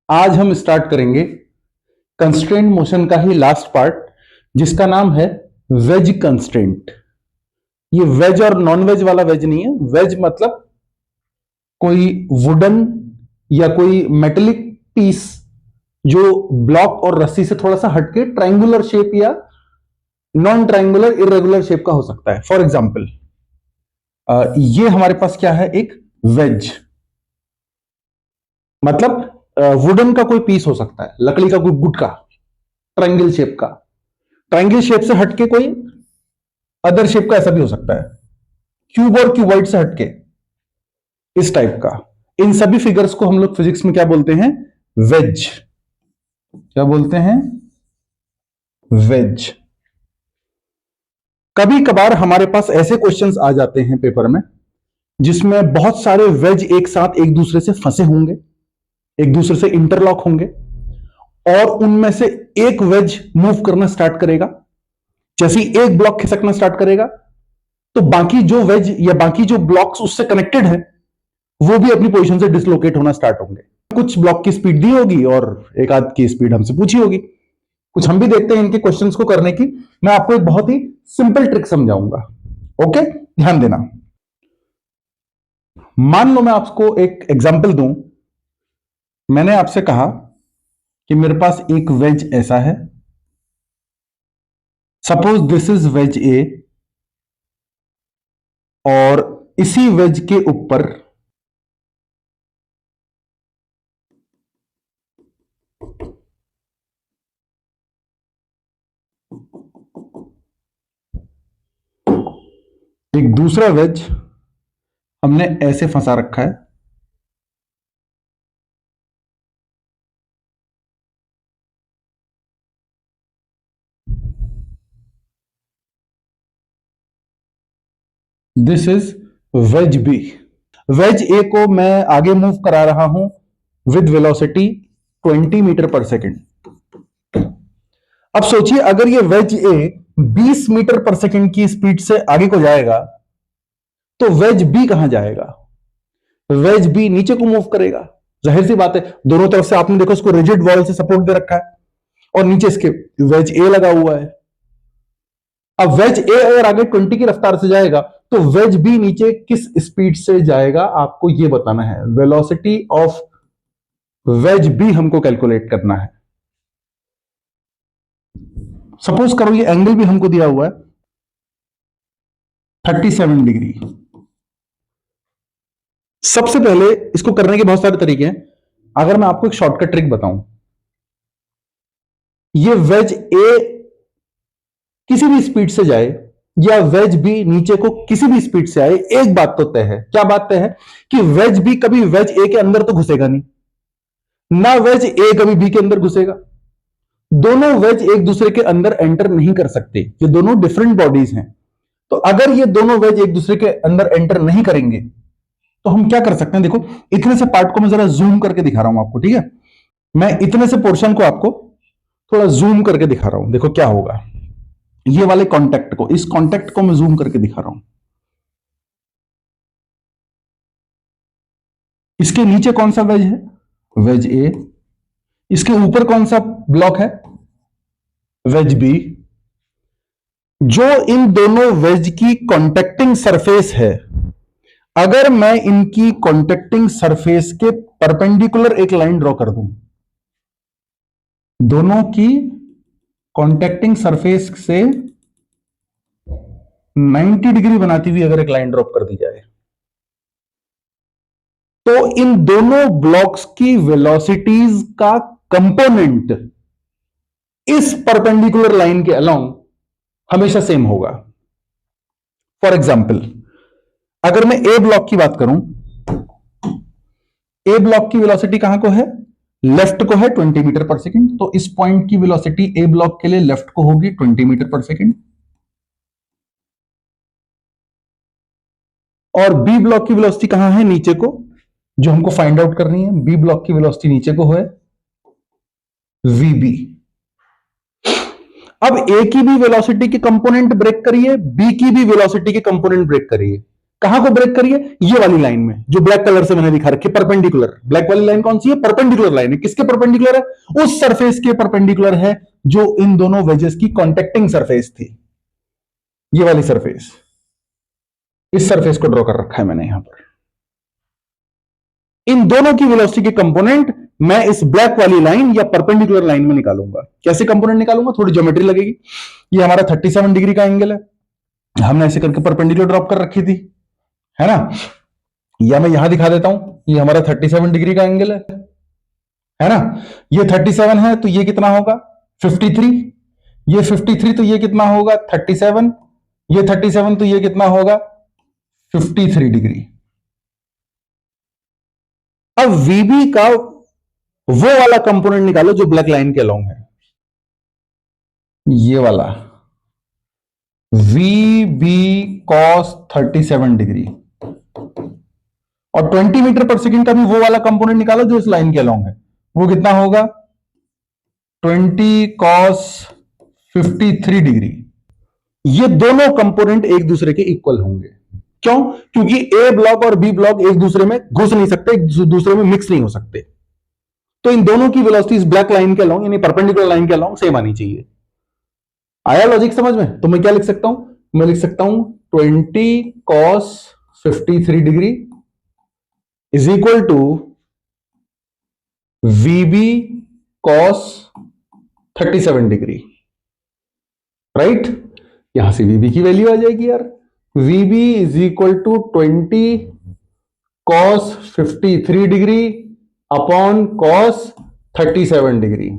आज हम स्टार्ट करेंगे कंस्ट्रेंट मोशन का ही लास्ट पार्ट, जिसका नाम है वेज कंस्ट्रेंट। ये वेज और नॉन वेज वाला वेज नहीं है। वेज मतलब कोई वुडन या कोई मेटेलिक पीस जो ब्लॉक और रस्सी से थोड़ा सा हटके ट्रायंगुलर शेप या नॉन ट्रायंगुलर इरेगुलर शेप का हो सकता है। फॉर एग्जाम्पल ये हमारे पास क्या है, एक वेज मतलब वुडन का कोई पीस हो सकता है, लकड़ी का कोई गुटका ट्रायंगल शेप का, ट्रायंगल शेप से हटके कोई अदर शेप का ऐसा भी हो सकता है, क्यूब और क्यूबॉइड से हटके इस टाइप का। इन सभी फिगर्स को हम लोग फिजिक्स में क्या बोलते हैं, वेज। क्या बोलते हैं, वेज। कभी कभार हमारे पास ऐसे क्वेश्चंस आ जाते हैं पेपर में जिसमें बहुत सारे वेज एक साथ एक दूसरे से फंसे होंगे, एक दूसरे से इंटरलॉक होंगे, और उनमें से एक वेज मूव करना स्टार्ट करेगा। जैसे ही एक ब्लॉक खिसकना स्टार्ट करेगा तो बाकी जो वेज या बाकी जो ब्लॉक्स उससे कनेक्टेड है वो भी अपनी पोजीशन से डिसलोकेट होना स्टार्ट होंगे। कुछ ब्लॉक की स्पीड दी होगी और एक आध की स्पीड हमसे पूछी होगी। कुछ हम भी देखते हैं इनके क्वेश्चंस को करने की। मैं आपको एक बहुत ही सिंपल ट्रिक समझाऊंगा। ओके, ध्यान देना। मान लो मैं आपको एक एग्जांपल दूं। मैंने आपसे कहा कि मेरे पास एक वेज ऐसा है, सपोज दिस इज वेज ए, और इसी वेज के ऊपर एक दूसरा वेज हमने ऐसे फंसा रखा है। This is wedge B. Wedge A को मैं आगे मूव करा रहा हूं with velocity 20 meter per second. अब सोचिए, अगर ये wedge A 20 meter per second की स्पीड से आगे को जाएगा तो वेज बी कहां जाएगा? वेज बी नीचे को मूव करेगा। जाहिर सी बात है, दोनों तरफ से आपने देखो इसको रिजिड वॉल से सपोर्ट दे रखा है और नीचे इसके वेज ए लगा हुआ है। अब वेज ए अगर आगे 20 की रफ्तार से जाएगा तो वेज बी नीचे किस स्पीड से जाएगा, आपको यह बताना है। वेलोसिटी ऑफ वेज बी हमको कैलकुलेट करना है। सपोज करो ये एंगल भी हमको दिया हुआ है 37 डिग्री। सबसे पहले इसको करने के बहुत सारे तरीके हैं। अगर मैं आपको एक शॉर्टकट ट्रिक बताऊं, ये वेज ए किसी भी स्पीड से जाए या वेज बी नीचे को किसी भी स्पीड से आए, एक बात तो तय है। क्या बात तय है? कि वेज बी कभी वेज ए के अंदर तो घुसेगा नहीं, ना वेज ए कभी बी के अंदर घुसेगा। दोनों वेज एक दूसरे के अंदर एंटर नहीं कर सकते, ये दोनों डिफरेंट बॉडीज हैं। तो अगर ये दोनों वेज एक दूसरे के अंदर एंटर नहीं करेंगे तो हम क्या कर सकते हैं? देखो, इतने से पार्ट को मैं जरा जूम करके दिखा रहा हूं आपको, ठीक है? मैं इतने से पोर्शन को आपको थोड़ा जूम करके दिखा रहा हूं। देखो क्या होगा, ये वाले कॉन्टेक्ट को, इस कॉन्टेक्ट को मैं जूम करके दिखा रहा हूं। इसके नीचे कौन सा वेज है? Wedge A. इसके ऊपर कौन सा ब्लॉक है? Wedge B. जो इन दोनों वेज की कॉन्टेक्टिंग सरफेस है, अगर मैं इनकी कॉन्टेक्टिंग सरफेस के परपेंडिकुलर एक लाइन ड्रॉ कर दूं, दोनों की कॉन्टेक्टिंग सरफेस से 90 डिग्री बनाती हुई अगर एक लाइन ड्रॉप कर दी जाए, तो इन दोनों ब्लॉक्स की वेलोसिटीज का कंपोनेंट इस परपेंडिकुलर लाइन के अलोंग हमेशा सेम होगा। फॉर एग्जाम्पल, अगर मैं ए ब्लॉक की बात करूं, ए ब्लॉक की वेलोसिटी कहां को है? लेफ्ट को है 20 मीटर पर सेकेंड। तो इस पॉइंट की वेलोसिटी ए ब्लॉक के लिए लेफ्ट को होगी 20 मीटर पर सेकेंड। और बी ब्लॉक की वेलोसिटी कहां है? नीचे को, जो हमको फाइंड आउट करनी है। बी ब्लॉक की वेलोसिटी नीचे को है वीबी। अब ए की भी वेलोसिटी के कंपोनेंट ब्रेक करिए, बी की भी वेलोसिटी के कंपोनेंट ब्रेक करिए। कहां को ब्रेक करिए? ये वाली लाइन में जो ब्लैक कलर से मैंने दिखा रखी है, परपेंडिकुलर। ब्लैक वाली लाइन कौन सी है? परपेंडिकुलर लाइन है। किसके परपेंडिकुलर है? उस सरफेस के परपेंडिकुलर है जो इन दोनों वेजेस की कॉन्टेक्टिंग सरफेस थी, ये वाली सरफेस। इस सरफेस को ड्रॉ कर रखा है मैंने यहां पर। इन दोनों की वेलोसिटी के कंपोनेंट मैं इस ब्लैक वाली लाइन या परपेंडिकुलर लाइन में निकालूंगा। कैसे कंपोनेंट निकालूंगा? थोड़ी ज्योमेट्री लगेगी। ये हमारा 37 डिग्री का एंगल है, हमने ऐसे करके परपेंडिकुलर ड्रॉप कर रखी थी, है ना? या मैं यहां दिखा देता हूं, ये हमारा 37 डिग्री का एंगल है ना? ये 37 है तो ये कितना होगा? 53। ये 53 तो ये कितना होगा? 37। ये 37 तो ये कितना होगा? 53 डिग्री। अब VB का वो वाला कंपोनेंट निकालो जो ब्लैक लाइन के अलोंग है, ये वाला VB cos 37 डिग्री। और 20 मीटर पर सेकंड का भी वो वाला कंपोनेंट निकालो जो इस लाइन के अलोंग है, वो कितना होगा? 20 cos 53 डिग्री। ये दोनों कंपोनेंट एक दूसरे के इक्वल होंगे। क्यों? क्योंकि ए ब्लॉक और बी ब्लॉक एक दूसरे में घुस नहीं सकते, एक दूसरे में मिक्स नहीं हो सकते। तो इन दोनों की वेलोसिटी इस ब्लैक लाइन के अलोंग यानी परपेंडिकुलर लाइन के अलोंग सेम आनी चाहिए। आया लॉजिक समझ में? तो मैं क्या लिख सकता हूं? मैं लिख सकता हूं 20 cos 53 degree is equal to VB cos 37 degree, right? यहां से VB की वैल्यू आ जाएगी यार। VB is equal to 20 cos 53 degree upon cos 37 degree.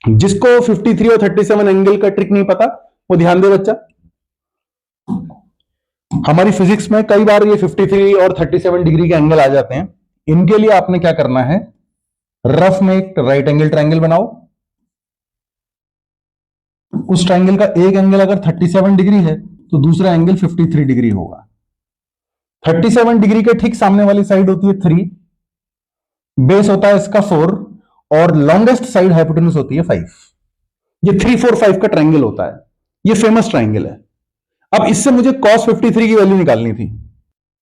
जिसको 53 और 37 एंगल का ट्रिक नहीं पता वो ध्यान दे बच्चा। हमारी फिजिक्स में कई बार ये 53 और 37 डिग्री के एंगल आ जाते हैं। इनके लिए आपने क्या करना है? रफ में एक राइट एंगल ट्रायंगल बनाओ। उस ट्रायंगल का एक एंगल अगर 37 डिग्री है तो दूसरा एंगल 53 डिग्री होगा। 37 डिग्री के ठीक सामने वाली साइड होती है 3, बेस होता है इसका 4 और लॉन्गेस्ट साइड हाइपोटेन्यूज होती है 5। ये 3 4 5 का ट्रायंगल होता है, ये फेमस ट्रायंगल है। अब इससे मुझे cos 53 की वैल्यू निकालनी थी,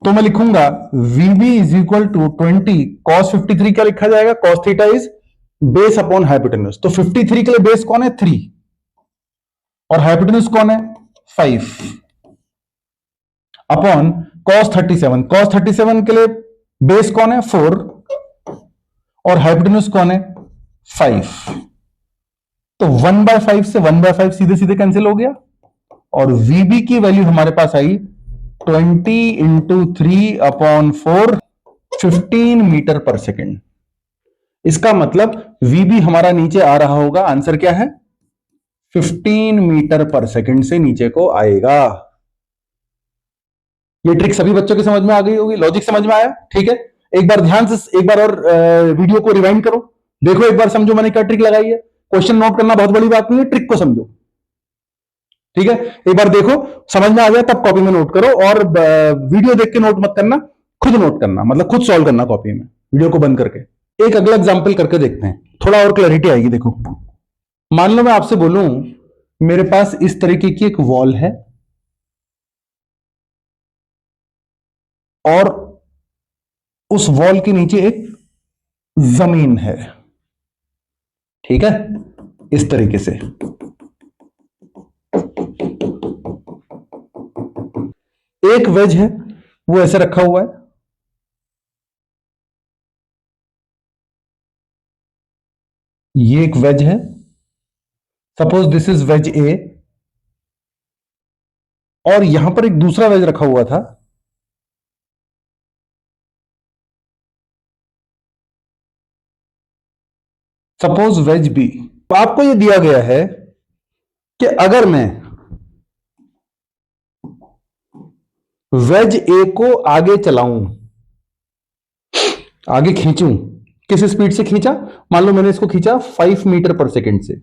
तो मैं लिखूंगा VB is equal to 20 cos 53 क्या लिखा जाएगा? cos theta is base upon hypotenuse. तो 53 के लिए बेस कौन है? 3 और हाइपोटेन्यूज कौन है? 5 अपॉन cos 37। cos 37 के लिए बेस कौन है? 4 और हाइपोटेन्यूज कौन है? 5। तो 1/5 से 1/5 सीधे सीधे कैंसिल हो गया और VB की वैल्यू हमारे पास आई 20 into 3 upon 4, 15 metre per second. इसका मतलब VB हमारा नीचे आ रहा होगा, आंसर क्या है? 15 मीटर पर सेकेंड से नीचे को आएगा। ये ट्रिक सभी बच्चों की समझ में आ गई होगी, लॉजिक समझ में आया? ठीक है, एक बार ध्यान से एक बार और वीडियो को रिवाइंड करो, देखो एक बार, समझो मैंने क्या ट्रिक लगाई है। क्वेश्चन नोट करना बहुत बड़ी बात नहीं है, ट्रिक को समझो। ठीक है, एक बार देखो, समझ में आ जाए तब कॉपी में नोट करो, और वीडियो देख के नोट मत करना, खुद नोट करना, मतलब खुद सॉल्व करना कॉपी में, वीडियो को बंद करके। एक अगला एग्जाम्पल करके देखते हैं, थोड़ा और क्लैरिटी आएगी। देखो, मान लो मैं आपसे बोलूं मेरे पास इस तरीके की एक वॉल है और उस वॉल के नीचे एक जमीन है, ठीक है, इस तरीके से। एक वेज है वो ऐसे रखा हुआ है, ये एक वेज है, सपोज दिस इज वेज ए, और यहां पर एक दूसरा वेज रखा हुआ था, सपोज वेज बी। तो आपको यह दिया गया है कि अगर मैं वेज ए को आगे चलाऊं, आगे खींचूं, किस स्पीड से खींचा? मान लो मैंने इसको खींचा 5 मीटर पर सेकेंड से।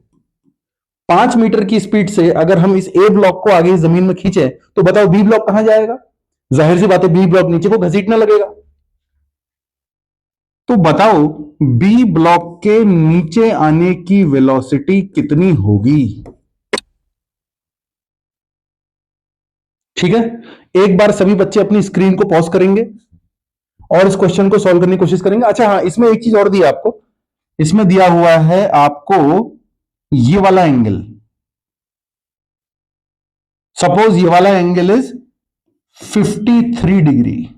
5 मीटर की स्पीड से अगर हम इस ए ब्लॉक को आगे जमीन में खींचे तो बताओ बी ब्लॉक कहां जाएगा? जाहिर सी बात है बी ब्लॉक नीचे को घसीटने लगेगा। तो बताओ बी ब्लॉक के नीचे आने की वेलोसिटी कितनी होगी? ठीक है, एक बार सभी बच्चे अपनी स्क्रीन को पॉज करेंगे और इस क्वेश्चन को सॉल्व करने की कोशिश करेंगे। अच्छा हाँ, इसमें एक चीज और दी है आपको, इसमें दिया हुआ है आपको ये वाला एंगल। सपोज ये वाला एंगल इज 53 डिग्री।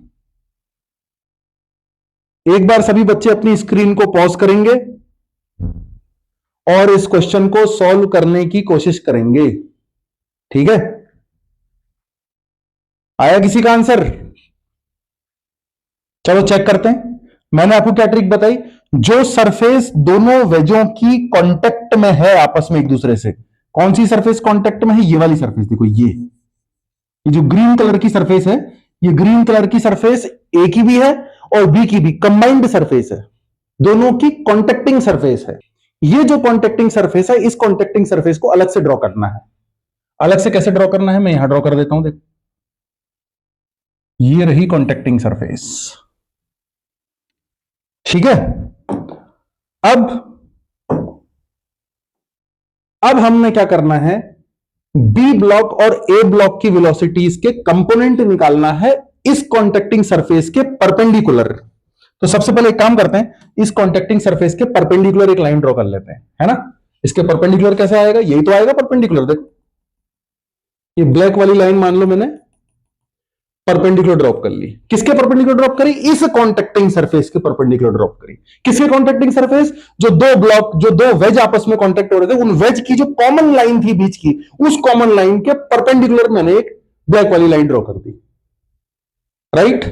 एक बार सभी बच्चे अपनी स्क्रीन को पॉज करेंगे और इस क्वेश्चन को सॉल्व करने की कोशिश करेंगे। ठीक है, आया किसी का आंसर? चलो चेक करते हैं। मैंने आपको क्या ट्रिक बताई, जो सरफेस दोनों वेजों की कांटेक्ट में है आपस में एक दूसरे से, कौन सी सरफेस कांटेक्ट में है? ये वाली सरफेस, देखो ये जो ग्रीन कलर की सरफेस है, ये ग्रीन कलर की सरफेस ए की भी है और बी की भी कंबाइंड सरफेस है, दोनों की कॉन्टेक्टिंग सरफेस है। ये जो कॉन्टेक्टिंग सरफेस है, इस कॉन्टेक्टिंग सरफेस को अलग से ड्रॉ करना है। अलग से कैसे ड्रॉ करना है, मैं यहां ड्रॉ कर देता हूं, देखो ये रही कॉन्टेक्टिंग सरफेस। ठीक है, अब हमने क्या करना है, बी ब्लॉक और ए ब्लॉक की वेलोसिटीज के कंपोनेंट निकालना है इस कॉन्टेक्टिंग सरफेस के परपेंडिकुलर। तो सबसे पहले एक काम करते हैं, इस कॉन्टेक्टिंग सरफेस के परपेंडिकुलर एक लाइन ड्रॉ कर लेते हैं, है ना। इसके परपेंडिकुलर कैसे आएगा, यही तो आएगा परपेंडिकुलर। देखो ये ब्लैक वाली लाइन मान लो मैंने परपेंडिकुलर ड्रॉप कर ली। किसके परपेंडिकुलर ड्रॉप करी? इस कॉन्टेक्टिंग सरफेस के परपेंडिकुलर ड्रॉप करी। किसके कॉन्टेक्टिंग सरफेस? जो दो ब्लॉक, जो दो वेज आपस में कॉन्टेक्ट हो रहे थे, उन वेज की जो कॉमन लाइन थी बीच की, उस कॉमन लाइन के परपेंडिकुलर मैंने एक ब्लैक वाली लाइन ड्रॉ कर दी। राइट,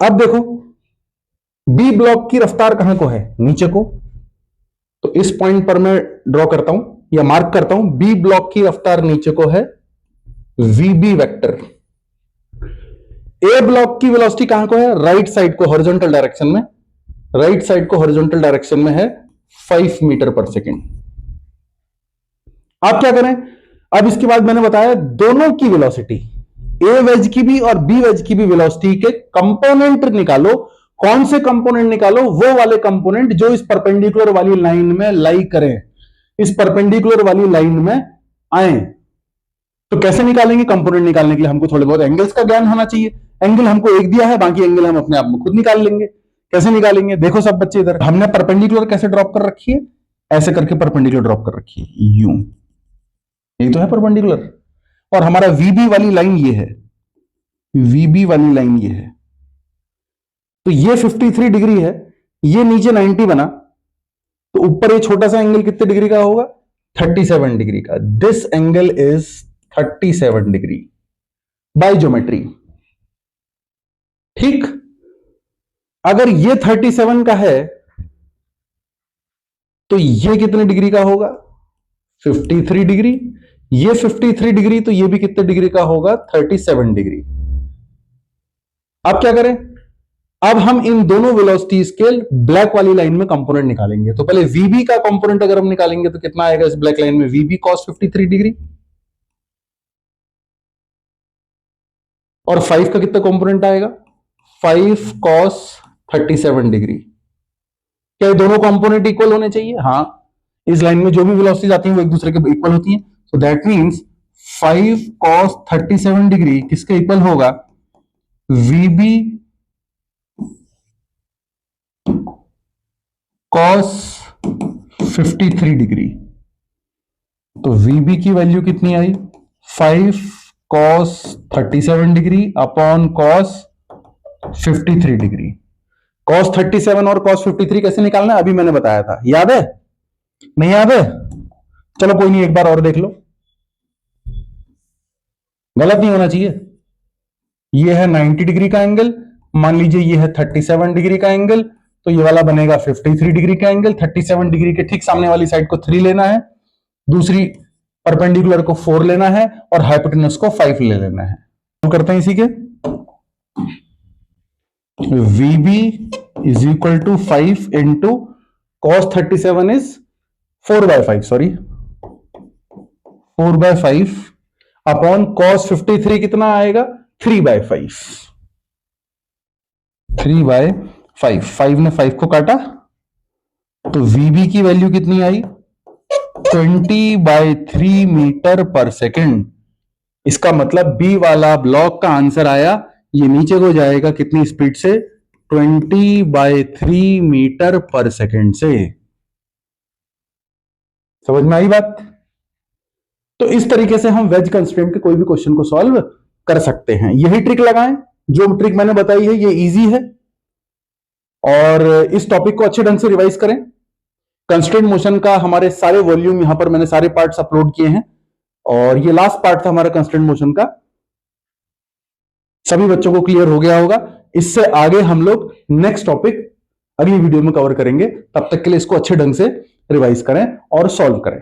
अब देखो बी ब्लॉक की रफ्तार कहां को है, नीचे को। तो इस पॉइंट पर मैं ड्रॉ करता हूं या मार्क करता हूं, बी ब्लॉक की रफ्तार नीचे को है वीबी वेक्टर। ए ब्लॉक की वेलोसिटी कहां को है, राइट साइड को, हॉरिजॉन्टल डायरेक्शन में। राइट साइड को हॉरिजॉन्टल डायरेक्शन में है 5 मीटर पर सेकेंड। आप क्या करें, अब इसके बाद मैंने बताया दोनों की वेलोसिटी, ए वेज की भी और बी वेज की भी वेलोसिटी के कंपोनेंट निकालो। कौन से कंपोनेंट निकालो? वो वाले कंपोनेंट जो इस परपेंडिकुलर वाली लाइन में लाई करें, इस परपेंडिकुलर वाली लाइन में आए। तो कैसे निकालेंगे? कंपोनेंट निकालने के लिए हमको थोड़े बहुत एंगल्स का ज्ञान होना चाहिए। एंगल हमको एक दिया है, बाकी एंगल हम अपने आप में खुद निकाल लेंगे। कैसे निकालेंगे? देखो सब बच्चे इधर, हमने परपेंडिकुलर कैसे ड्रॉप कर रखी है, ऐसे करके परपेंडिकुलर ड्रॉप कर रखी है, यूं। यही तो है परपेंडिकुलर। और हमारा वीबी वाली लाइन ये है, वीबी वाली लाइन ये है। तो ये 53 डिग्री है, ये नीचे 90 बना, तो ऊपर ये छोटा सा एंगल कितने डिग्री का होगा? 37 डिग्री का। This angle is 37 degree by geometry. ठीक, अगर ये 37 का है तो ये कितने डिग्री का होगा? 53 डिग्री। ये 53 डिग्री, तो ये भी कितने डिग्री का होगा? 37 डिग्री। अब क्या करें, अब हम इन दोनों वेलोसिटीज के ब्लैक वाली लाइन में कंपोनेंट निकालेंगे। तो पहले वीबी का कंपोनेंट अगर हम निकालेंगे तो कितना आएगा इस ब्लैक लाइन में? वीबी कॉस 53 डिग्री, और 5 का कितना कंपोनेंट आएगा? 5 कॉस 37 डिग्री। क्या दोनों कंपोनेंट इक्वल होने चाहिए? हाँ, इस लाइन में जो भी वेलोसिटीज आती हैं वो एक दूसरे के इक्वल होती हैं। So that means 5 cos 37 degree किसके इक्वल होगा? वीबी कॉस 53 डिग्री। तो वीबी की वैल्यू कितनी आई? 5 cos 37 degree upon cos 53 degree. Cos 37 और कॉस 53 कैसे निकालना है अभी मैंने बताया था, याद है? नहीं याद है? चलो कोई नहीं, एक बार और देख लो, गलत नहीं होना चाहिए। ये है 90 डिग्री का एंगल, मान लीजिए ये है 37 डिग्री का एंगल, तो ये वाला बनेगा 53 डिग्री का एंगल। 37 डिग्री के ठीक सामने वाली साइड को 3 लेना है, दूसरी परपेंडिकुलर को 4 लेना है और हाइपोटेनस को 5 ले लेना है। हम करते हैं इसी के, VB is equal to 5 into cos 37 is 4/5, sorry 4/5 upon cos 53 कितना आएगा? 3/5। 3/5, 5 ने 5 को काटा तो VB की वैल्यू कितनी आई? 20/3 मीटर पर सेकेंड। इसका मतलब बी वाला ब्लॉक का आंसर आया, ये नीचे को जाएगा कितनी स्पीड से? 20/3 मीटर पर सेकेंड से। समझ में आई बात? तो इस तरीके से हम वेज कंस्ट्रेंट के कोई भी क्वेश्चन को सॉल्व कर सकते हैं। यही ट्रिक लगाएं, जो ट्रिक मैंने बताई है ये इजी है, और इस टॉपिक को अच्छे ढंग से रिवाइज करें। कंस्ट्रेंट मोशन का हमारे सारे वॉल्यूम यहां पर मैंने सारे पार्ट्स अपलोड किए हैं, और ये लास्ट पार्ट था हमारा कंस्ट्रेंट मोशन का। सभी बच्चों को क्लियर हो गया होगा। इससे आगे हम लोग नेक्स्ट टॉपिक अगली वीडियो में कवर करेंगे। तब तक के लिए इसको अच्छे ढंग से रिवाइज करें और सॉल्व करें।